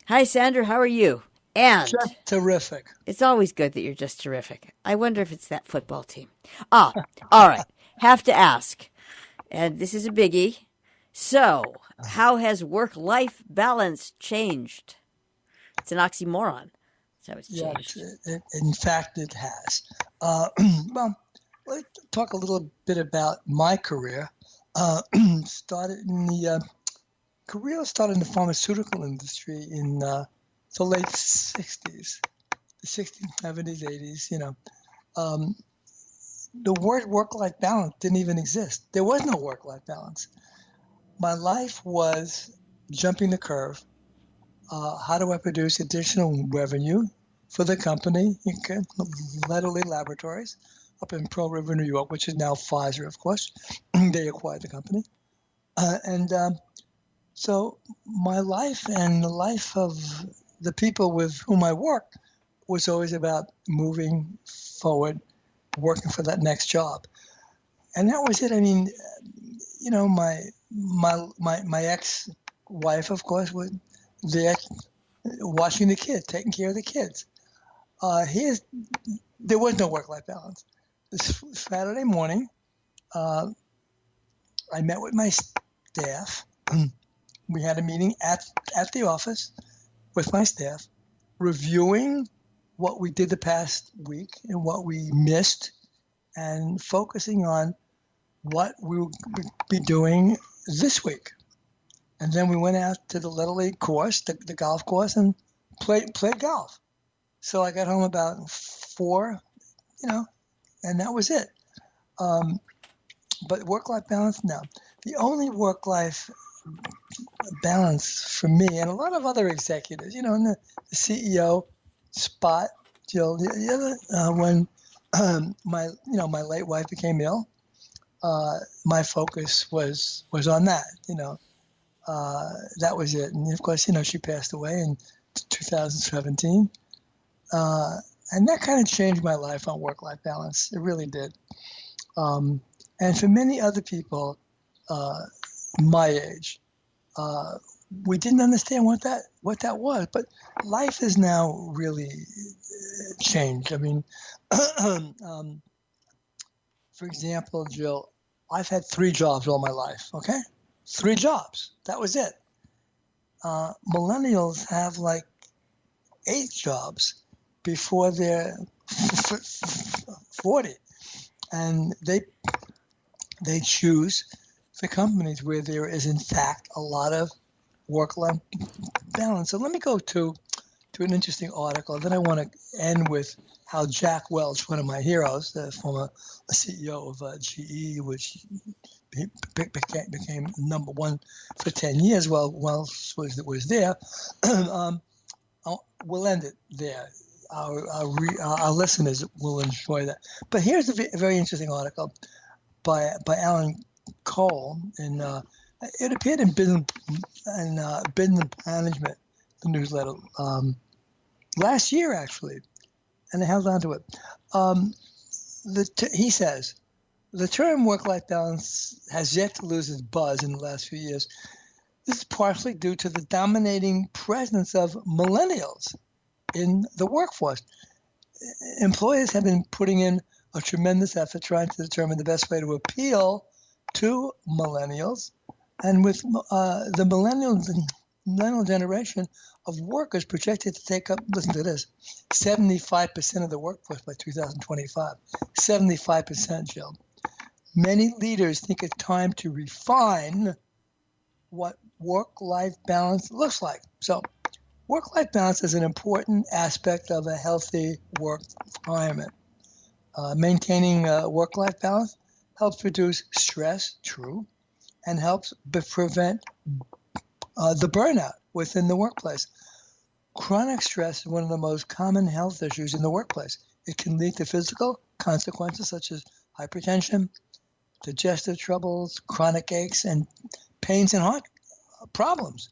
Hi, Sandra. How are you? And Just terrific. it's always good that you're just terrific. I wonder if it's that football team. Ah, all right. Have to ask. And this is a biggie. So, how has work life balance changed? It's an oxymoron. That's how it's Yes, changed. in fact, it has. Uh, well, let's talk a little bit about my career. Uh, started in the career started in the pharmaceutical industry in the late 60s, the 60s, 70s, 80s. Um, the word work-life balance didn't even exist. There was no work-life balance. My life was jumping the curve. How do I produce additional revenue for the company, okay, Lederle Laboratories, up in Pearl River, New York, which is now Pfizer, of course. They acquired the company. And so my life and the life of the people with whom I worked was always about moving forward, working for that next job. And that was it. I mean, my ex-wife, of course, was there watching the kids, taking care of the kids. Here's There was no work-life balance. This Saturday morning, uh, I met with my staff. We had a meeting at the office with my staff, reviewing what we did the past week and what we missed, and focusing on what we would be doing this week. And then we went out to the Little League course, the golf course, and played golf. So I got home about 4, and that was it. Um, but work-life balance, no. The only work-life balance for me and a lot of other executives, in the CEO spot, Jill, when my late wife became ill, my focus was on that. That was it. And of course, she passed away in 2017. And that kind of changed my life on work-life balance. It really did. And for many other people my age, we didn't understand what that was. But life has now really changed. I mean, for example, Jill, I've had 3 jobs all my life. Okay, 3 jobs. That was it. Millennials have like 8 jobs before they're 40, and they choose the companies where there is in fact a lot of work-life balance. So let me go to an interesting article. Then I want to end with how Jack Welch, one of my heroes, the former CEO of GE, which he became number 1 for 10 years while Welch was there. We'll end it there. Our listeners will enjoy that. But here's a very interesting article by Alan Cole, and it appeared in Business Management, the newsletter, last year actually, and I held on to it. He says the term work-life balance has yet to lose its buzz in the last few years. This is partially due to the dominating presence of millennials in the workforce. Employers have been putting in a tremendous effort trying to determine the best way to appeal to millennials. And with the millennial generation of workers projected to take up, listen to this, 75% of the workforce by 2025. 75%, Jill. Many leaders think it's time to refine what work-life balance looks like. So work-life balance is an important aspect of a healthy work environment. Maintaining work-life balance helps reduce stress, true, and helps prevent the burnout within the workplace. Chronic stress is one of the most common health issues in the workplace. It can lead to physical consequences such as hypertension, digestive troubles, chronic aches, and pains and heart problems.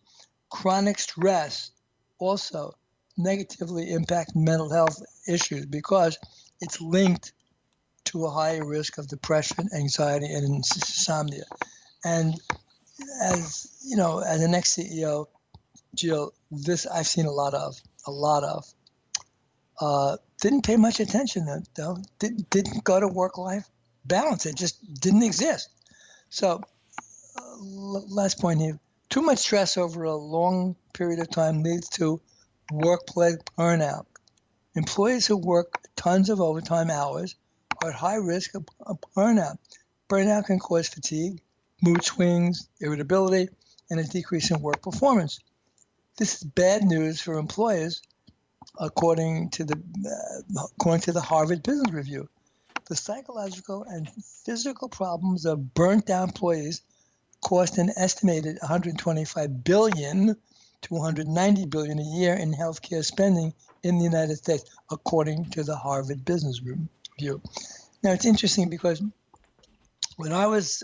Chronic stress also negatively impacts mental health issues because it's linked to a higher risk of depression, anxiety, and insomnia. And as an ex-CEO, Jill, this I've seen a lot of. Didn't pay much attention though. Didn't go to work-life balance. It just didn't exist. So, last point here. Too much stress over a long period of time leads to workplace burnout. Employees who work tons of overtime hours are at high risk of burnout. Burnout can cause fatigue, mood swings, irritability, and a decrease in work performance. This is bad news for employers, according to the Harvard Business Review. The psychological and physical problems of burnt-out employees cost an estimated $125 billion to $190 billion a year in healthcare spending in the United States, according to the Harvard Business Review. Now it's interesting because when I was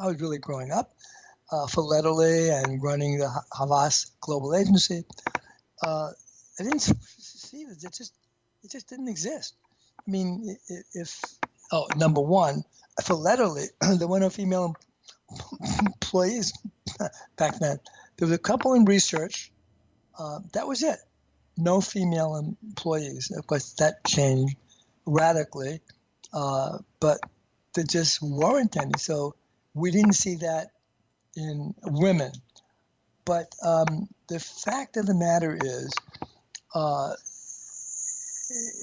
really growing up, philately and running the Havas Global Agency, I didn't see this. It just didn't exist. I mean, number one, philately, there were no female employees back then. There was a couple in research. That was it. No female employees. Of course, that changed radically, but there just weren't any. So we didn't see that in women. But the fact of the matter is,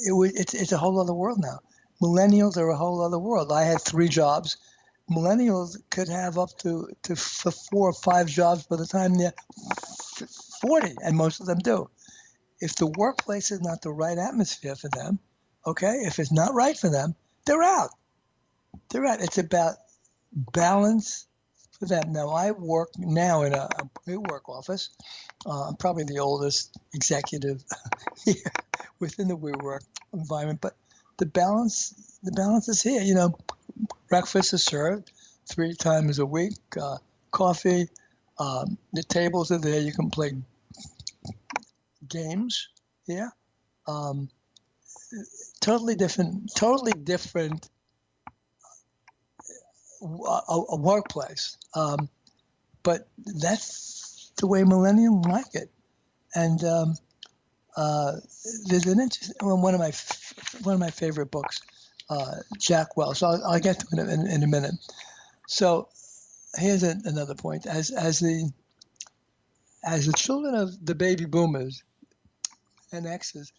it's a whole other world now. Millennials are a whole other world. I had 3 jobs. Millennials could have up to 4 or 5 jobs by the time they're 40, and most of them do. If the workplace is not the right atmosphere for them, okay, if it's not right for them, they're out. They're out. It's about balance for them. Now, I work now in a WeWork office. I'm probably the oldest executive here within the WeWork environment, but the balance is here. You know, breakfast is served 3 times a week, coffee, the tables are there. You can play games here. Totally different a workplace. But that's the way millennials like it. And there's an interesting one of my favorite books, Jack Welch. I'll get to it in a minute. So here's another point. As the children of the baby boomers and X's,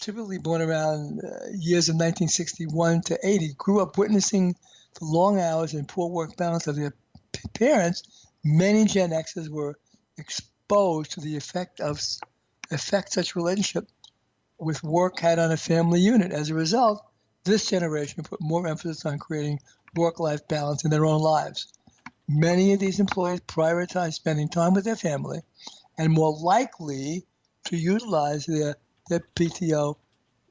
typically born around years of 1961 to 80, grew up witnessing the long hours and poor work balance of their parents, many Gen Xers were exposed to the effect such relationship with work had on a family unit. As a result, this generation put more emphasis on creating work-life balance in their own lives. Many of these employees prioritize spending time with their family and more likely to utilize their PTO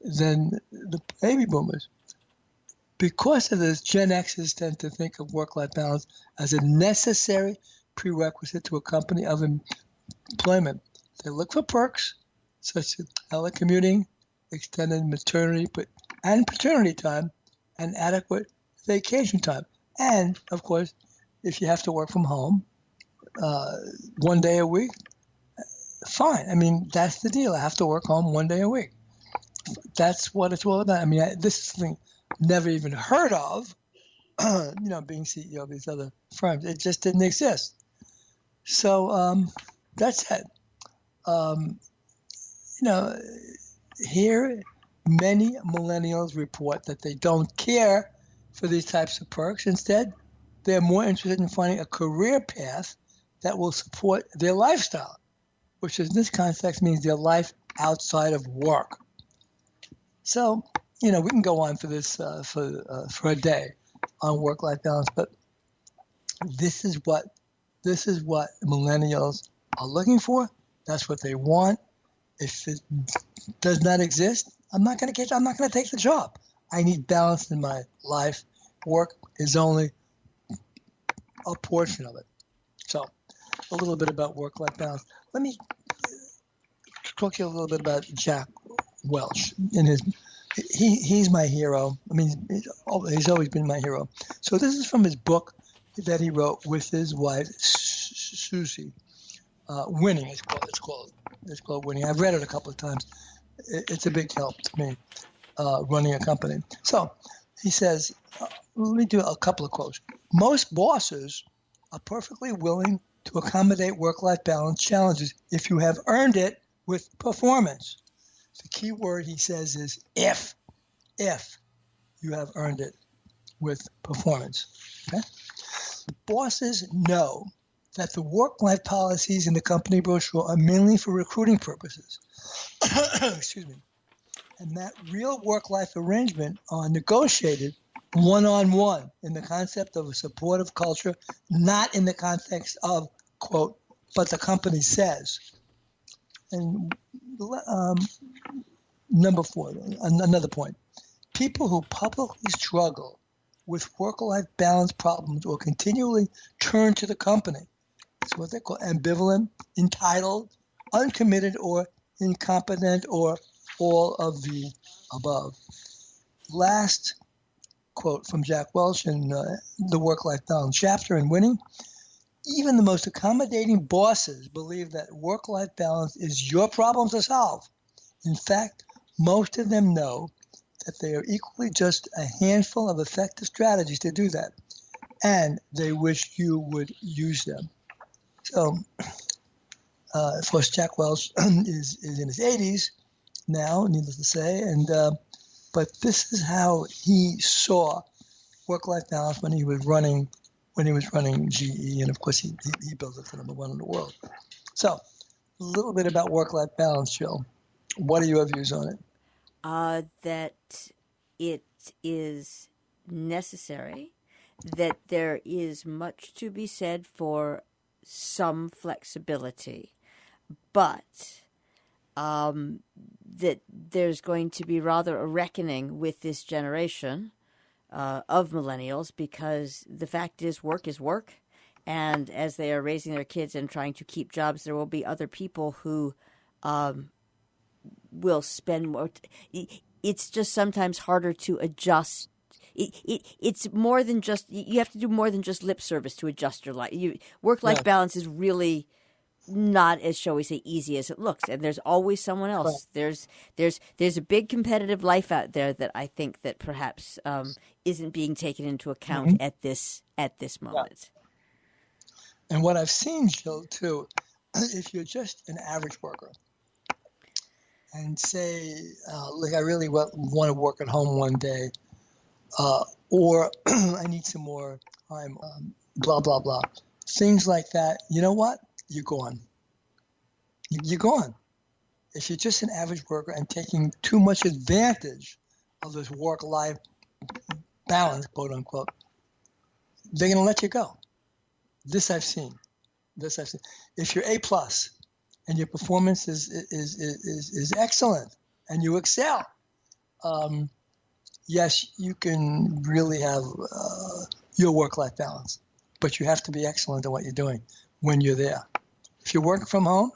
than the baby boomers. Because of this, Gen Xers tend to think of work-life balance as a necessary prerequisite to a company of employment. They look for perks such as telecommuting, extended maternity and paternity time, and adequate vacation time. And, of course, if you have to work from home 1 day a week, fine. I mean, that's the deal. I have to work home 1 day a week. That's what it's all about. I mean, this is something never even heard of, being CEO of these other firms. It just didn't exist. So that's it. Here, many millennials report that they don't care for these types of perks. Instead, they're more interested in finding a career path that will support their lifestyle, which in this context means their life outside of work. So, we can go on for this for a day on work-life balance, but this is what millennials are looking for. That's what they want. If it does not exist, I'm not going to take the job. I need balance in my life. Work is only a portion of it. So, a little bit about work-life balance. Let me talk to you a little bit about Jack Welch. He's my hero. I mean, he's always been my hero. So this is from his book that he wrote with his wife, Susie. Winning. It's called Winning. I've read it a couple of times. It's a big help to me running a company. So he says, let me do a couple of quotes. Most bosses are perfectly willing to accommodate work-life balance challenges if you have earned it with performance. The key word he says is if you have earned it with performance. Okay? Bosses know that the work-life policies in the company brochure are mainly for recruiting purposes. Excuse me. And that real work-life arrangement are negotiated one-on-one in the concept of a supportive culture, not in the context of, quote, but the company says. And number 4, another point. People who publicly struggle with work-life balance problems or continually turn to the company. It's what they call ambivalent, entitled, uncommitted, or incompetent, or all of the above. Last quote from Jack Welch in the Work-Life Balance chapter in Winning. Even the most accommodating bosses believe that work-life balance is your problem to solve. In fact, most of them know that they are equally just a handful of effective strategies to do that, and they wish you would use them. So, of course, Jack Welch is in his 80s now, needless to say, and but this is how he saw work-life balance when he was running GE, and of course he built it to number 1 in the world. So, a little bit about work-life balance, Jill. What are your views on it? That it is necessary, that there is much to be said for some flexibility, but that there's going to be rather a reckoning with this generation of millennials, because the fact is work, and as they are raising their kids and trying to keep jobs, there will be other people who will spend more. It's just sometimes harder to adjust. It's more than just, you have to do more than just lip service to adjust your life. Work-life balance is really not as, shall we say, easy as it looks, and there's always someone else. Right. There's a big competitive life out there that I think that perhaps isn't being taken into account at this moment. Yeah. And what I've seen, Jill, too, if you're just an average worker and say, like, I really want to work at home one day, or I need some more time, blah, blah, blah. Things like that. You know what? You're gone. You're gone. If you're just an average worker and taking too much advantage of this work-life balance, quote unquote, they're going to let you go. This I've seen. If you're A+ and your performance is excellent and you excel, yes, you can really have your work-life balance, but you have to be excellent at what you're doing when you're there. If you're working from home,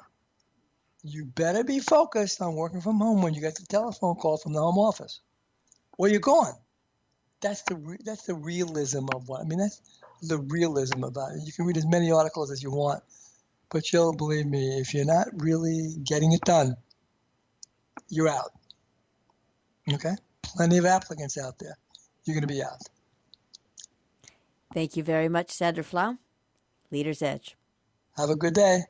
you better be focused on working from home when you get the telephone call from the home office, or you're gone. That's the realism of what I mean. That's the realism about it. You can read as many articles as you want, but you'll believe me, if you're not really getting it done, you're out. Okay? Plenty of applicants out there. You're going to be out. Thank you very much, Sandra Flaum. Leader's Edge. Have a good day.